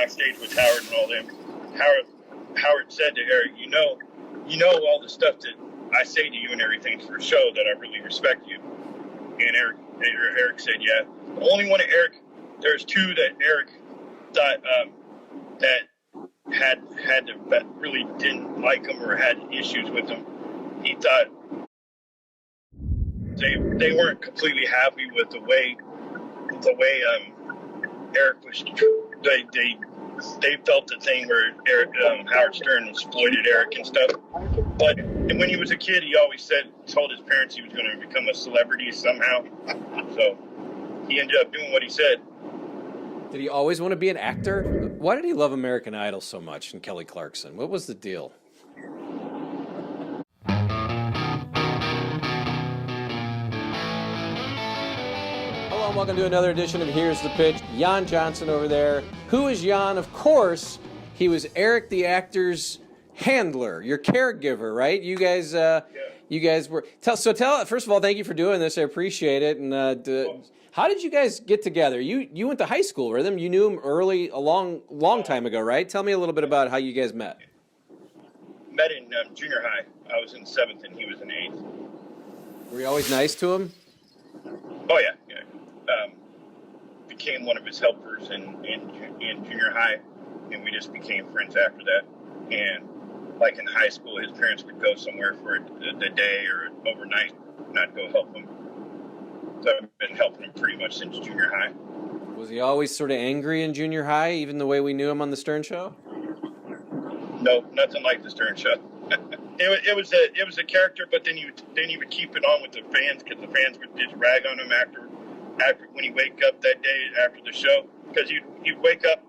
backstage with Howard and all them, Howard said to Eric, you know all the stuff that I say to you and everything for a show that I really respect you. And Eric said, yeah. The only one of Eric, there's two that Eric thought that really didn't like him or had issues with him. He thought they weren't completely happy with the way Eric was. They felt the thing where Howard Stern exploited Eric and stuff. But when he was a kid, he always told his parents he was going to become a celebrity somehow. So he ended up doing what he said. Did he always want to be an actor? Why did he love American Idol so much and Kelly Clarkson? What was the deal? Hello and welcome to another edition of Here's the Pitch. Jon Johnson over there. Who is Jon? Of course, he was Eric the actor's handler, your caregiver, right? You guys were. First of all, thank you for doing this. I appreciate it. And how did you guys get together? You went to high school with him. You knew him a long time ago, right? Tell me a little bit about how you guys met. Met in junior high. I was in 7th and he was in 8th. Were you always nice to him? Oh yeah. Became one of his helpers in junior high, and we just became friends after that. And like in high school, his parents would go somewhere for the day or overnight, and I'd go help him. So I've been helping him pretty much since junior high. Was he always sort of angry in junior high, even the way we knew him on the Stern Show? No, nothing like the Stern Show. It was a character, but then he would keep it on with the fans because the fans would just rag on him after when he wake up that day after the show, because he'd wake up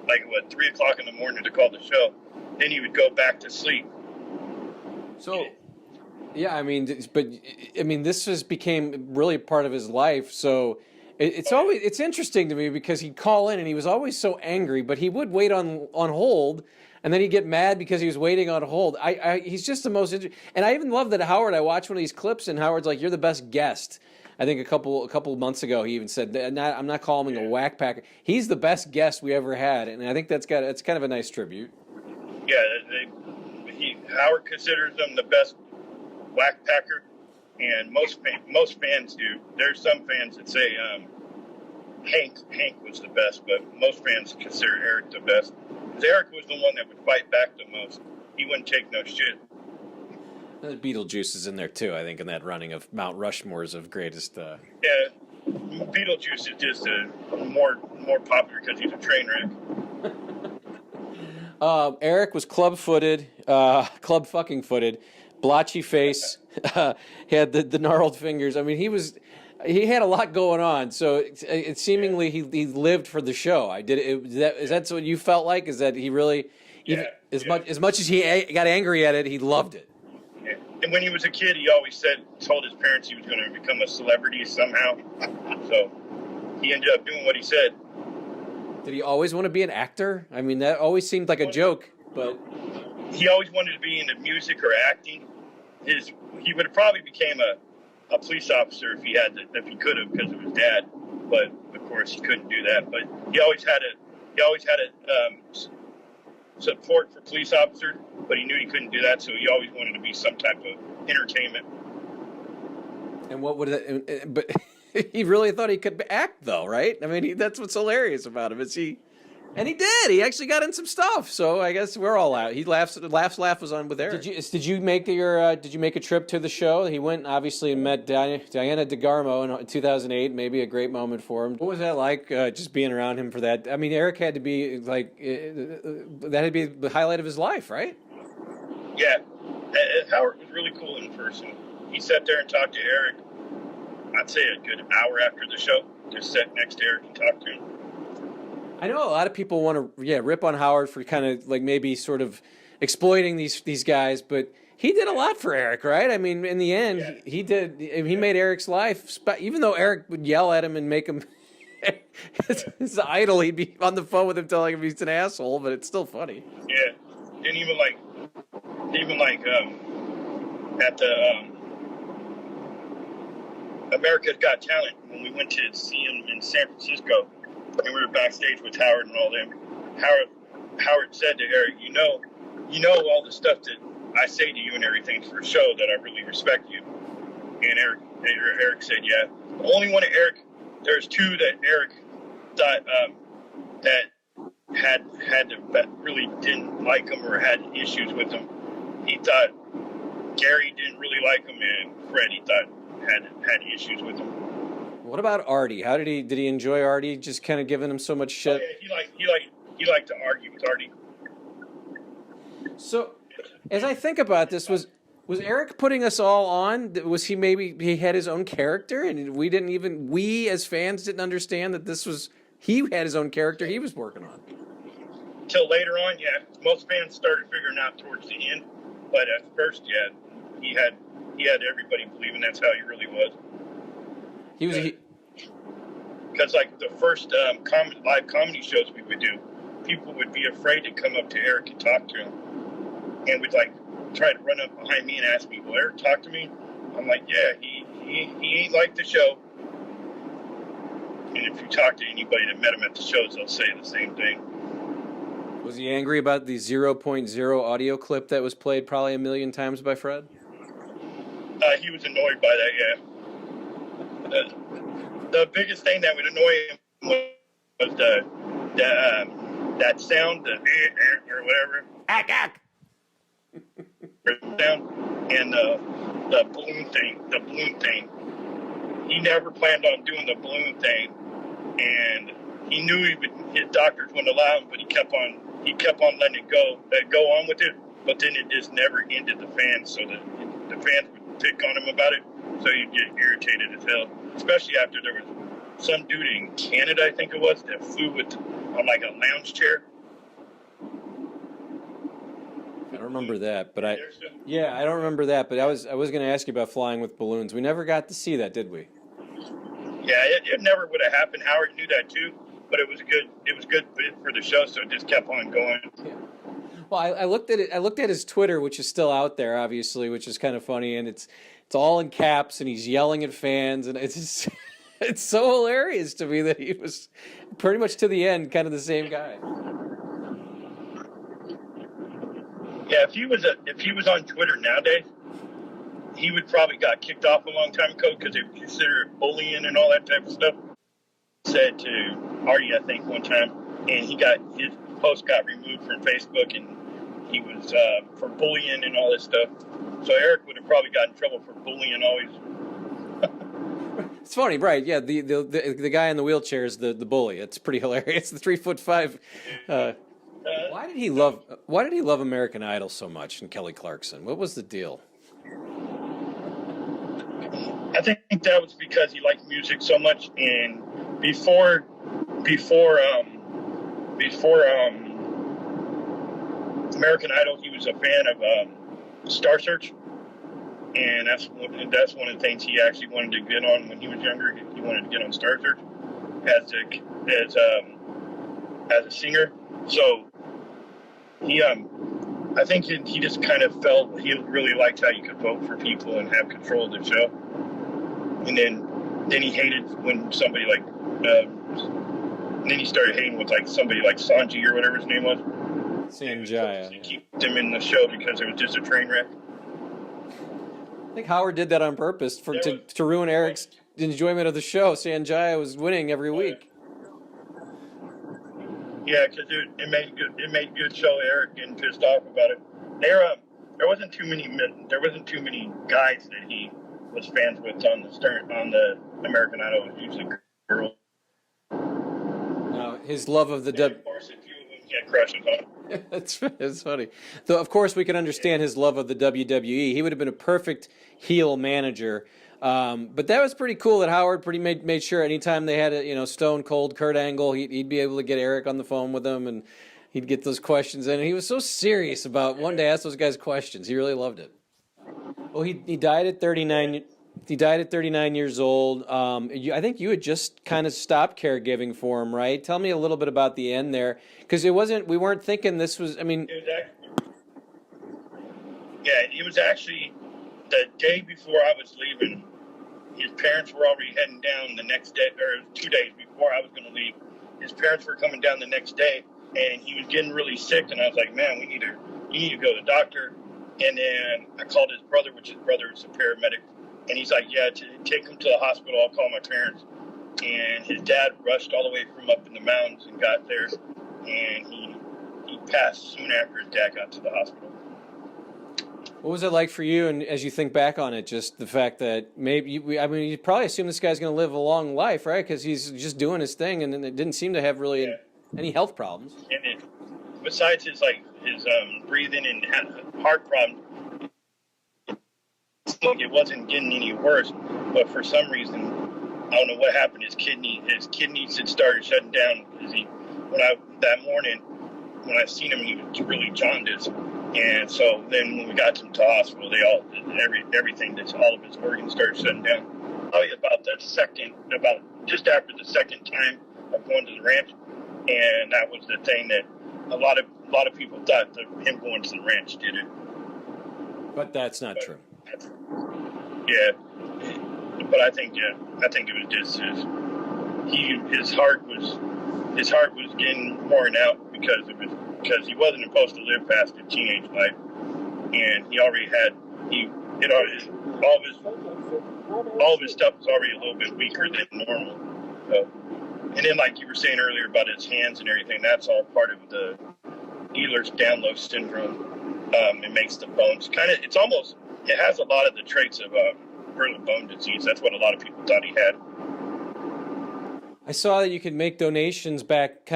like 3 o'clock in the morning to call the show, then he would go back to sleep. So, yeah, this became really part of his life. So it's interesting to me because he'd call in and he was always so angry, but he would wait on hold. And then he'd get mad because he was waiting on hold. He's just the most interesting. And I even love that Howard, I watched one of these clips and Howard's like, you're the best guest. I think a couple months ago he even said, I'm not calling him a whack packer. He's the best guest we ever had. And I think it's kind of a nice tribute. Yeah, Howard considers him the best whack packer. And most fans do. There's some fans that say Hank was the best, but most fans consider Eric the best. Eric was the one that would fight back the most. He wouldn't take no shit. The Beetlejuice is in there too, I think, in that running of Mount Rushmores of greatest. Yeah, Beetlejuice is just more popular because he's a train wreck. Eric was club fucking footed, blotchy face, he had the gnarled fingers. I mean, he had a lot going on, so it seemingly he lived for the show. Is that what you felt like? Is that he really, as much as he got angry at it, he loved it. Yeah. And when he was a kid, he always told his parents he was going to become a celebrity somehow. So he ended up doing what he said. Did he always want to be an actor? I mean, that always seemed like a joke, but he always wanted to be into music or acting. He would have probably became a police officer if he could have, because of his dad, but of course he couldn't do that. But he always had support for police officer, but he knew he couldn't do that, so he always wanted to be some type of entertainment. And what would that? But he really thought he could act, though, right? I mean, that's what's hilarious about him. And he did. He actually got in some stuff. So I guess we're all out. He laugh was on with Eric. Did you make a trip to the show? He went obviously and met Diana DeGarmo in 2008. Maybe a great moment for him. What was that like? Just being around him for that. I mean, Eric had to be like that had to be the highlight of his life, right? Yeah, Howard was really cool in person. He sat there and talked to Eric. I'd say a good hour after the show. Just sat next to Eric and talked to him. I know a lot of people want to rip on Howard for kind of like maybe sort of exploiting these guys, but he did a lot for Eric, right? I mean, in the end, he did. He made Eric's life, even though Eric would yell at him and make him his idol. He'd be on the phone with him telling him he's an asshole, but it's still funny. Yeah, and even like at the America's Got Talent, when we went to see him in San Francisco. And we were backstage with Howard and all them. Howard said to Eric, you know all the stuff that I say to you and everything for a show that I really respect you. And Eric said, yeah. The only one of Eric, there's two that Eric thought that really didn't like him or had issues with him. He thought Gary didn't really like him, and Fred, he thought had issues with him. What about Artie? How did he enjoy Artie? Just kind of giving him so much shit. Oh, yeah, he liked to argue with Artie. So, as I think about this, was Eric putting us all on? Was he had his own character, and we as fans didn't understand that he had his own character he was working on? Till later on, yeah. Most fans started figuring out towards the end, but at first, yeah, he had everybody believing that's how he really was. Because like the first live comedy shows we would do, people would be afraid to come up to Eric and talk to him, and would like try to run up behind me and ask me, "Will Eric talk to me?" I'm like, "Yeah, he ain't like the show." And if you talk to anybody that met him at the shows, they'll say the same thing. Was he angry about the 0.0 audio clip that was played probably a million times by Fred? He was annoyed by that, yeah. The biggest thing that would annoy him was that sound, the or whatever. Ack. Sound, and the balloon thing. He never planned on doing the balloon thing, and he knew his doctors wouldn't allow him, but he kept on letting it go on with it. But then it just never ended the fans, so the fans would pick on him about it. So he'd get irritated as hell, especially after there was some dude in Canada, I think it was, that flew on like a lounge chair. I don't remember that, but I don't remember that. But I was going to ask you about flying with balloons. We never got to see that, did we? Yeah, it never would have happened. Howard knew that too, but it was good. It was good for the show, so it just kept on going. Yeah. Well, I looked at it. I looked at his Twitter, which is still out there, obviously, which is kind of funny, and it's all in caps, and he's yelling at fans, and it's just, it's so hilarious to me that he was pretty much to the end kind of the same guy. Yeah, if he was on Twitter nowadays, he would probably got kicked off a long time ago because they would consider it bullying and all that type of stuff. Said to Artie, I think, one time, and his post got removed from Facebook, and he was for bullying and all this stuff. So Eric would have probably got in trouble for bullying always. It's funny, right? Yeah, the guy in the wheelchair is the bully. It's pretty hilarious. The 3'5". Why did he love American Idol so much and Kelly Clarkson? What was the deal? I think that was because he liked music so much, and before American Idol, he was a fan of Star Search, and that's one of the things he actually wanted to get on when he was younger. He wanted to get on Star Search as a singer. So I think he just kind of felt he really liked how you could vote for people and have control of the show. And then he hated when somebody like, and then he started hating with like somebody like Sanji or whatever his name was. Sanjaya. To keep them in the show because it was just a train wreck. I think Howard did that on purpose to ruin Eric's enjoyment of the show. Sanjaya was winning every week. Yeah, because it made good show. Eric getting pissed off about it. There wasn't too many guys that he was fans with on the American Idol. It was usually girls. No, his love of the of course, a few of them get crushes on. It's funny. Though of course we can understand his love of the WWE. He would have been a perfect heel manager. But that was pretty cool that Howard made sure anytime they had a Stone Cold Kurt Angle, he'd be able to get Eric on the phone with him and he'd get those questions in. And he was so serious about wanting to ask those guys questions. He really loved it. Well, he died at 39. He died at 39 years old. I think you had just kind of stopped caregiving for him, right? Tell me a little bit about the end there, because we weren't thinking this was. I mean, it was actually the day before I was leaving. His parents were already heading down the next day, or 2 days before I was going to leave. His parents were coming down the next day, and he was getting really sick, and I was like, man, you need to go to the doctor. And then I called his brother, which his brother is a paramedic, and he's like, yeah, take him to the hospital. I'll call my parents. And his dad rushed all the way from up in the mountains and got there, and he passed soon after his dad got to the hospital. What was it like for you, and as you think back on it, just the fact that maybe, you probably assume this guy's going to live a long life, right? Because he's just doing his thing, and it didn't seem to have really any health problems. And besides his breathing and heart problems, it wasn't getting any worse. But for some reason, I don't know what happened. His kidneys had started shutting down. That morning when I seen him, he was really jaundiced. And so then when we got him to the hospital, all of his organs started shutting down. Probably about just after the second time of going to the ranch, and that was the thing that a lot of people thought that him going to the ranch did it. But that's not true. Yeah, but I think it was just his heart was getting worn out because he wasn't supposed to live past his teenage life, and all of his stuff was already a little bit weaker than normal. So, and then like you were saying earlier about his hands and everything, that's all part of the Ehlers-Danlos syndrome. It makes the bones it has a lot of the traits of brittle bone disease. That's what a lot of people thought he had. I saw that you could make donations back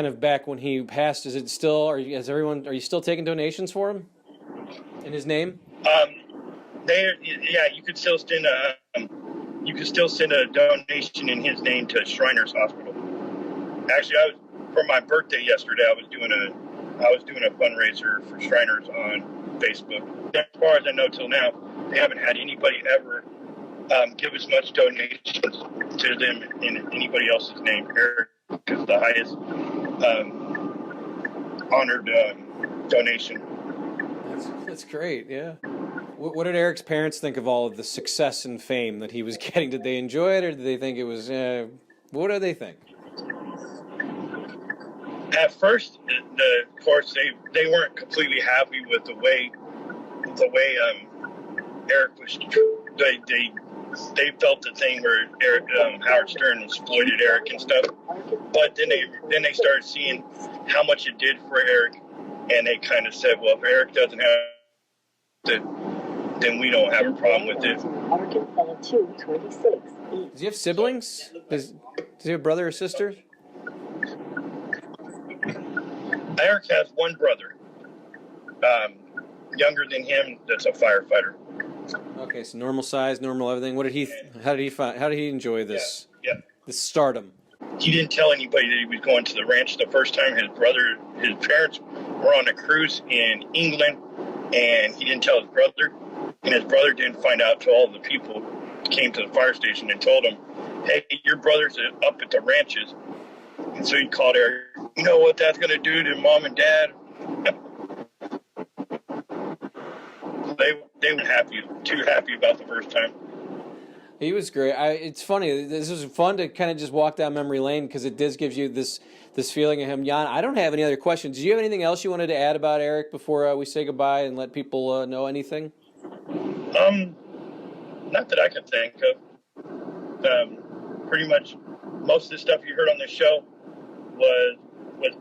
when he passed. Is it still? Are you still taking donations for him in his name? You could still send a donation in his name to Shriners Hospital. Actually, for my birthday yesterday, I was doing a fundraiser for Shriners on Facebook. As far as I know, till now, they haven't had anybody ever give as much donations to them in anybody else's name. Eric is the highest honored donation. That's great, yeah. What did Eric's parents think of all of the success and fame that he was getting? Did they enjoy it, or did they think it was, what do they think? At first, of course, they weren't completely happy with the way Eric was. They felt the thing where Howard Stern exploited Eric and stuff. But then they started seeing how much it did for Eric, and they kind of said, well, if Eric doesn't have it, then we don't have a problem with it. Does he have siblings? Does he have a brother or sister? Eric has one brother, younger than him, that's a firefighter. Okay, so normal size, normal everything. How did he enjoy this? Yeah. This stardom. He didn't tell anybody that he was going to the ranch the first time. His parents were on a cruise in England, and he didn't tell his brother. And his brother didn't find out till all the people came to the fire station and told him, hey, your brother's up at the ranches. And so he called Eric. You know what that's going to do to mom and dad? They were too happy about the first time. He was great. It's funny. This was fun to kind of just walk down memory lane because it does give you this feeling of him. Jon, I don't have any other questions. Do you have anything else you wanted to add about Eric before we say goodbye and let people know anything? Not that I can think of. Pretty much most of the stuff you heard on the show was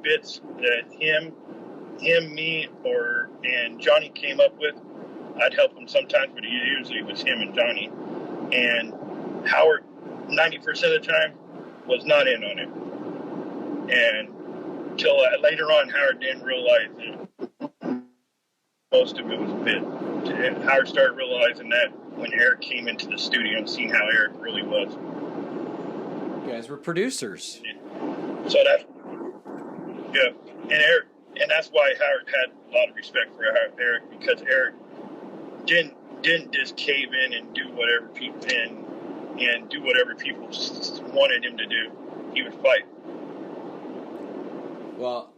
bits that him, me, and Johnny came up with. I'd help him sometimes, but usually it was him and Johnny. And Howard, 90% of the time, was not in on it. And till later on, Howard didn't realize that most of it was a bit. And Howard started realizing that when Eric came into the studio and seen how Eric really was. You guys were producers. So and that's why Howard had a lot of respect for Eric, because Eric didn't just cave in and do whatever people wanted him to do. He would fight. Well,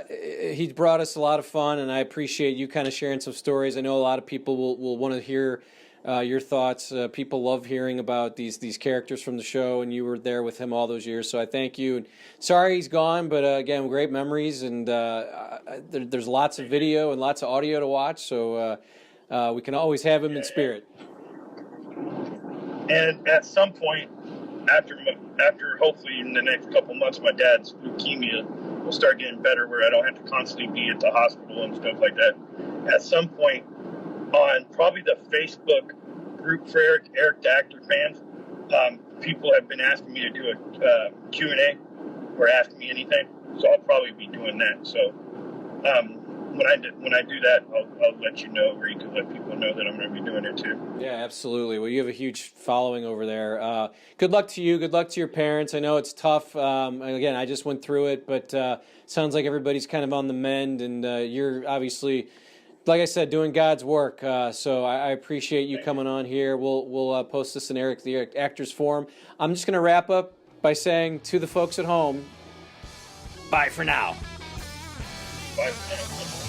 he brought us a lot of fun, and I appreciate you kind of sharing some stories. I know a lot of people will want to hear your thoughts. People love hearing about these characters from the show, and you were there with him all those years. So I thank you. And sorry he's gone, but again, great memories, and there's lots of video and lots of audio to watch. So we can always have him in spirit. And at some point, after hopefully in the next couple months, my dad's leukemia will start getting better, where I don't have to constantly be at the hospital and stuff like that. At some point, on probably the Facebook group for Eric the Actor fans, people have been asking me to do a Q&A or ask me anything, so I'll probably be doing that. So when I do that, I'll let you know, or you can let people know that I'm going to be doing it too. Yeah, absolutely. Well, you have a huge following over there. Good luck to you. Good luck to your parents. I know it's tough. Again, I just went through it, but sounds like everybody's kind of on the mend, and you're obviously, like I said, doing God's work. So I appreciate you coming on here. We'll post this in Eric the Actors Forum. I'm just going to wrap up by saying to the folks at home, bye for now. Bye for now.